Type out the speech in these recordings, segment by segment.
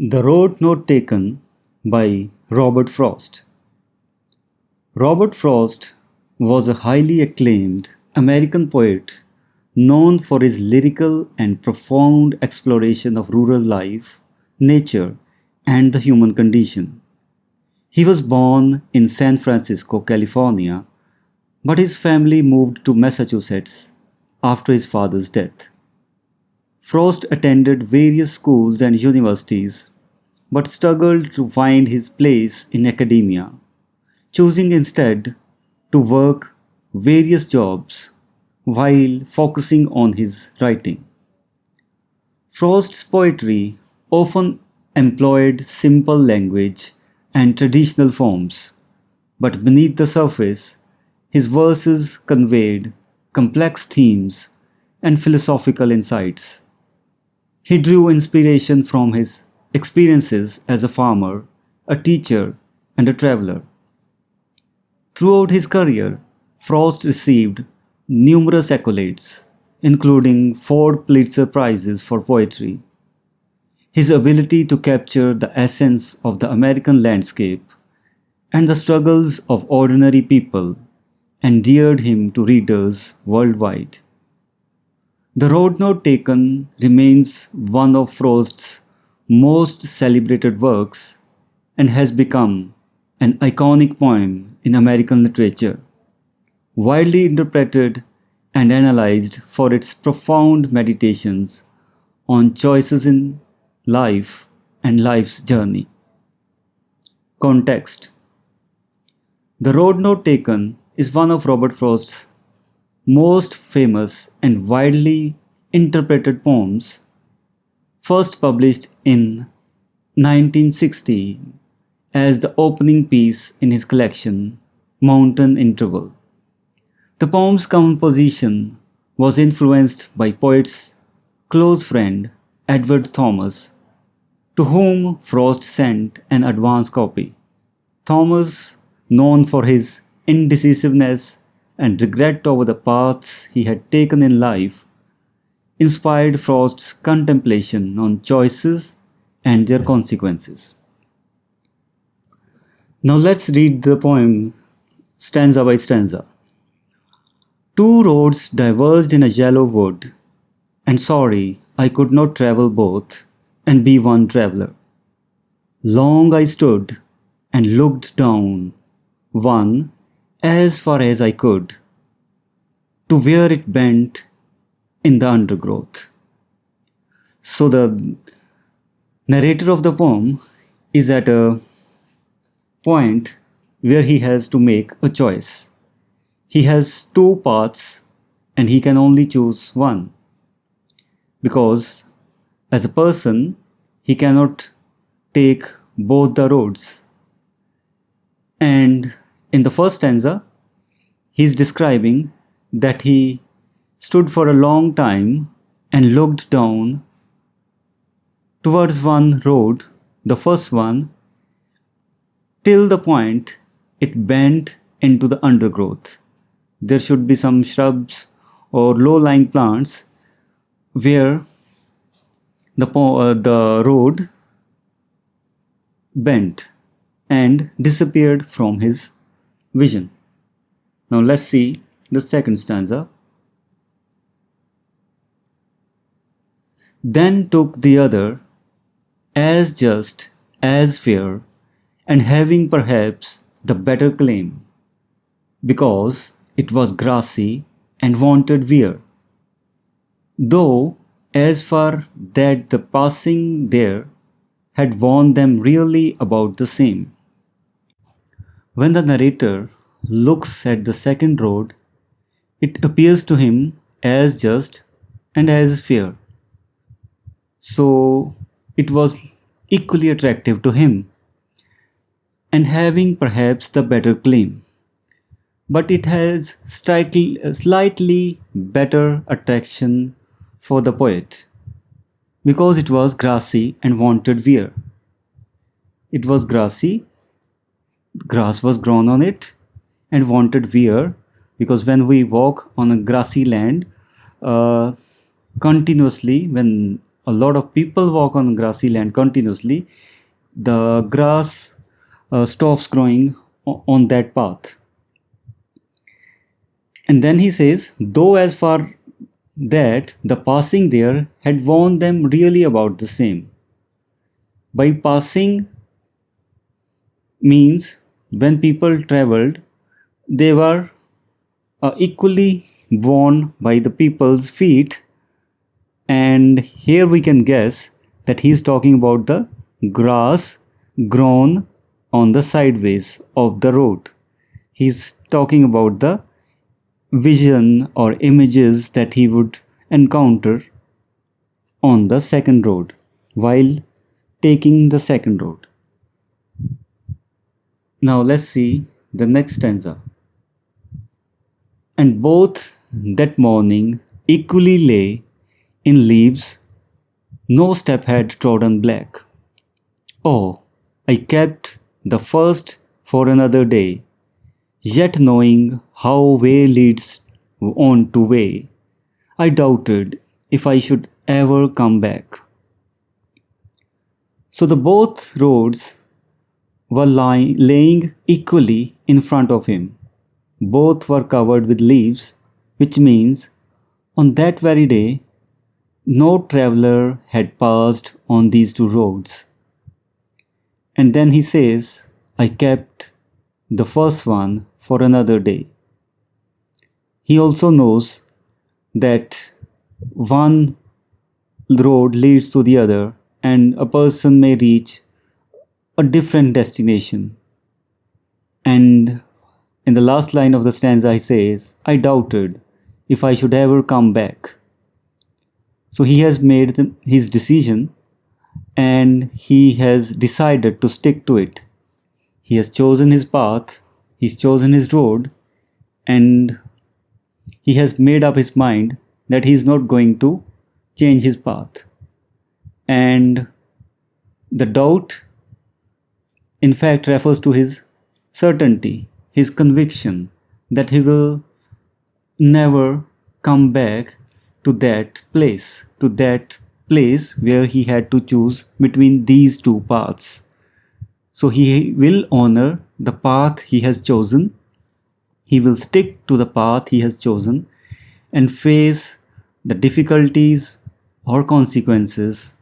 The Road Not Taken by Robert Frost. Robert Frost was a highly acclaimed American poet known for his lyrical and profound exploration of rural life, nature, and the human condition. He was born in San Francisco, California, but his family moved to Massachusetts after his father's death. Frost attended various schools and universities but struggled to find his place in academia, choosing instead to work various jobs while focusing on his writing. Frost's poetry often employed simple language and traditional forms, but beneath the surface, his verses conveyed complex themes and philosophical insights. He drew inspiration from his experiences as a farmer, a teacher, and a traveler. Throughout his career, Frost received numerous accolades, including four Pulitzer Prizes for poetry. His ability to capture the essence of the American landscape and the struggles of ordinary people endeared him to readers worldwide. The Road Not Taken remains one of Frost's most celebrated works and has become an iconic poem in American literature, widely interpreted and analyzed for its profound meditations on choices in life and life's journey. Context: The Road Not Taken is one of Robert Frost's most famous and widely interpreted poems, first published in 1960 as the opening piece in his collection Mountain Interval. The poem's composition was influenced by poet's close friend Edward Thomas, to whom Frost sent an advance copy. Thomas, known for his indecisiveness and regret over the paths he had taken in life, inspired Frost's contemplation on choices and their consequences. Now let's read the poem stanza by stanza. Two roads diverged in a yellow wood, and sorry I could not travel both and be one traveller. Long I stood and looked down one as far as I could, to where it bent in the undergrowth. So the narrator of the poem is at a point where he has to make a choice. He has two paths and he can only choose one, because as a person he cannot take both the roads. And in the first stanza, he is describing that he stood for a long time and looked down towards one road, the first one, till the point it bent into the undergrowth. There should be some shrubs or low-lying plants where the road bent and disappeared from his vision. Now let's see the second stanza. Then took the other, as just, as fair, and having perhaps the better claim, because it was grassy and wanted wear, though as far that the passing there had warned them really about the same. When the narrator looks at the second road, it appears to him as just and as fair. So it was equally attractive to him, and having perhaps the better claim. But it has slightly better attraction for the poet, because it was grassy and wanted wear. It was grassy, grass was grown on it, and wanted wear, because when we walk on a grassy land continuously, when a lot of people walk on grassy land continuously, the grass stops growing on that path. And then he says, though as far that the passing there had warned them really about the same. By passing means when people traveled, they were equally worn by the people's feet, and here we can guess that he is talking about the grass grown on the sideways of the road. He's talking about the vision or images that he would encounter on the second road while taking the second road. Now let's see the next stanza. And both that morning equally lay in leaves, no step had trodden black. Oh, I kept the first for another day, yet knowing how way leads on to way, I doubted if I should ever come back. So the both roads were laying equally in front of him. Both were covered with leaves, which means on that very day no traveler had passed on these two roads. And then he says, I kept the first one for another day. He also knows that one road leads to the other, and a person may reach a different destination. And in the last line of the stanza, he says, I doubted if I should ever come back. So he has made his decision and he has decided to stick to it. He has chosen his path, he's chosen his road, and he has made up his mind that he is not going to change his path. And the doubt, in fact, refers to his certainty, his conviction that he will never come back to that place where he had to choose between these two paths. So he will honor the path he has chosen, he will stick to the path he has chosen and face the difficulties or consequences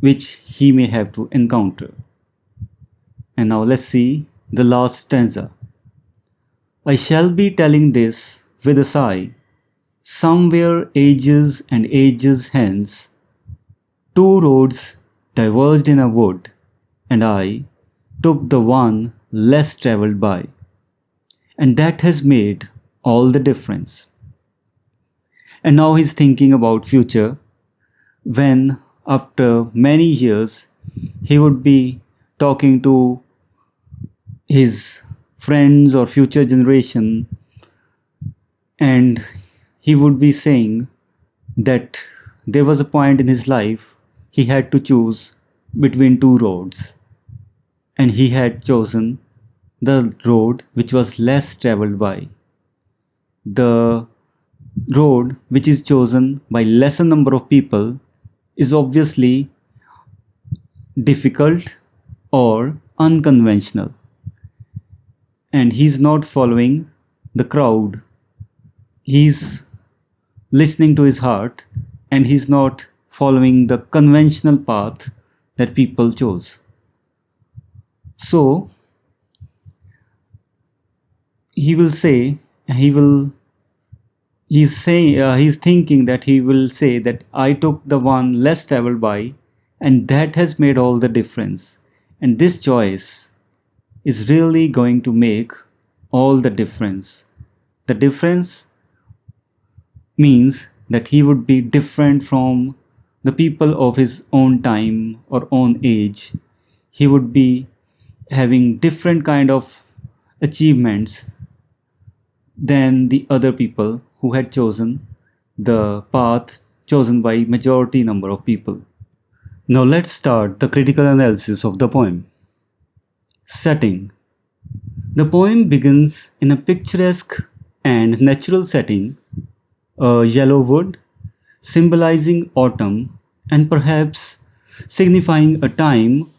which he may have to encounter. And now let's see the last stanza. I shall be telling this with a sigh. Somewhere ages and ages hence, two roads diverged in a wood, and I took the one less travelled by. And that has made all the difference. And now he's thinking about future, when after many years he would be talking to his friends or future generation, and he would be saying that there was a point in his life he had to choose between two roads, and he had chosen the road which was less traveled by. The road which is chosen by lesser number of people is obviously difficult or unconventional, and he's not following the crowd. He's listening to his heart and he's not following the conventional path that people chose. So he will say, he's thinking that he will say that I took the one less traveled by, and that has made all the difference. And this choice is really going to make all the difference. The difference means that he would be different from the people of his own time or own age. He would be having different kind of achievements than the other people who had chosen the path chosen by majority number of people. Now let's start the critical analysis of the poem. Setting. The poem begins in a picturesque and natural setting, a yellow wood symbolizing autumn and perhaps signifying a time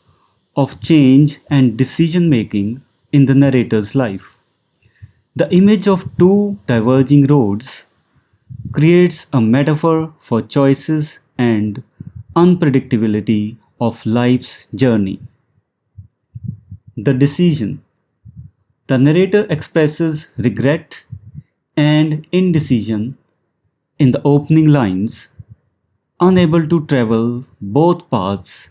of change and decision making in the narrator's life. The image of two diverging roads creates a metaphor for choices and unpredictability of life's journey. The decision. The narrator expresses regret and indecision in the opening lines, unable to travel both paths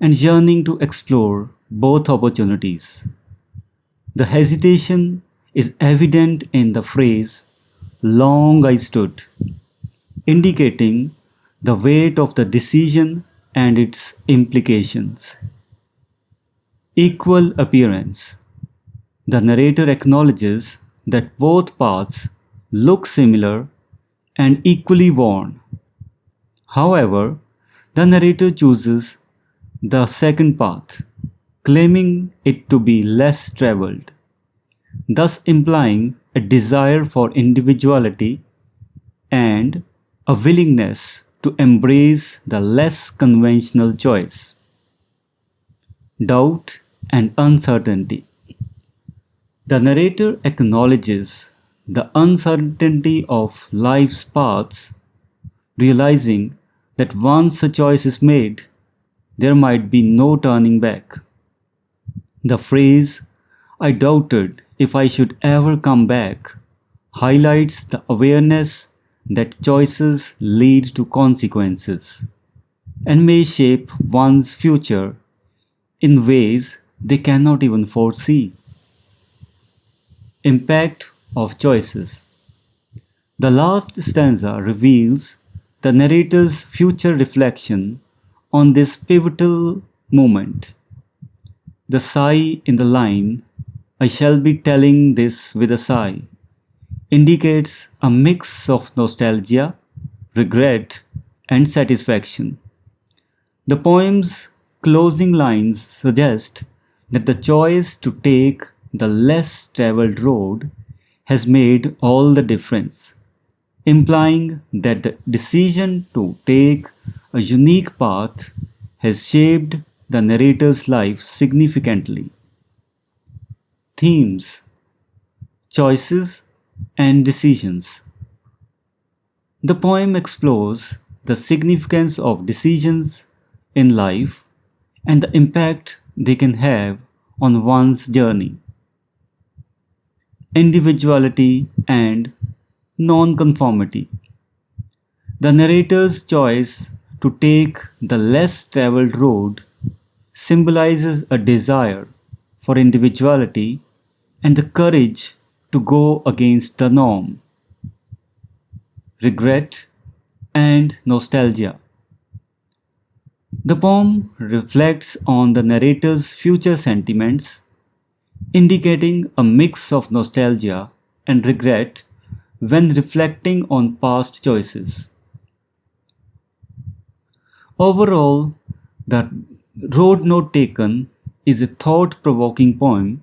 and yearning to explore both opportunities. The hesitation is evident in the phrase, "Long I stood," indicating the weight of the decision and its implications. Equal appearance. The narrator acknowledges that both paths look similar and equally worn. However, the narrator chooses the second path, claiming it to be less traveled, thus implying a desire for individuality and a willingness to embrace the less conventional choice. Doubt and uncertainty. The narrator acknowledges the uncertainty of life's paths, realizing that once a choice is made, there might be no turning back. The phrase, "I doubted if I should ever come back," highlights the awareness that choices lead to consequences and may shape one's future in ways they cannot even foresee. Impact of choices. The last stanza reveals the narrator's future reflection on this pivotal moment. The sigh in the line, "I shall be telling this with a sigh," indicates a mix of nostalgia, regret, and satisfaction. The poem's closing lines suggest that the choice to take the less traveled road has made all the difference, implying that the decision to take a unique path has shaped the narrator's life significantly. Themes, choices, and decisions. The poem explores the significance of decisions in life and the impact they can have on one's journey. Individuality and nonconformity. The narrator's choice to take the less traveled road symbolizes a desire for individuality and the courage to go against the norm. Regret and nostalgia. The poem reflects on the narrator's future sentiments, indicating a mix of nostalgia and regret when reflecting on past choices. Overall, the Road Not Taken is a thought provoking poem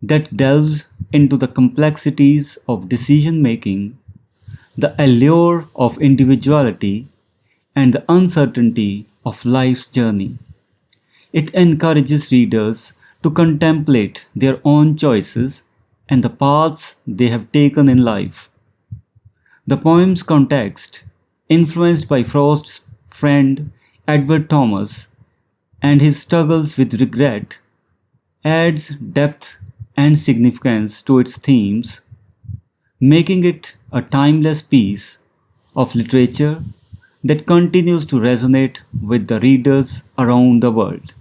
that delves into the complexities of decision making, the allure of individuality, and the uncertainty of life's journey. It encourages readers to contemplate their own choices and the paths they have taken in life. The poem's context, influenced by Frost's friend Edward Thomas and his struggles with regret, adds depth and significance to its themes, making it a timeless piece of literature that continues to resonate with the readers around the world.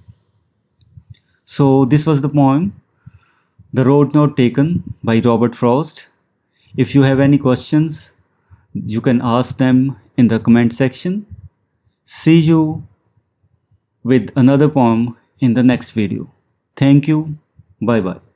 So, this was the poem, The Road Not Taken by Robert Frost. If you have any questions, you can ask them in the comment section. See you with another poem in the next video. Thank you. Bye bye.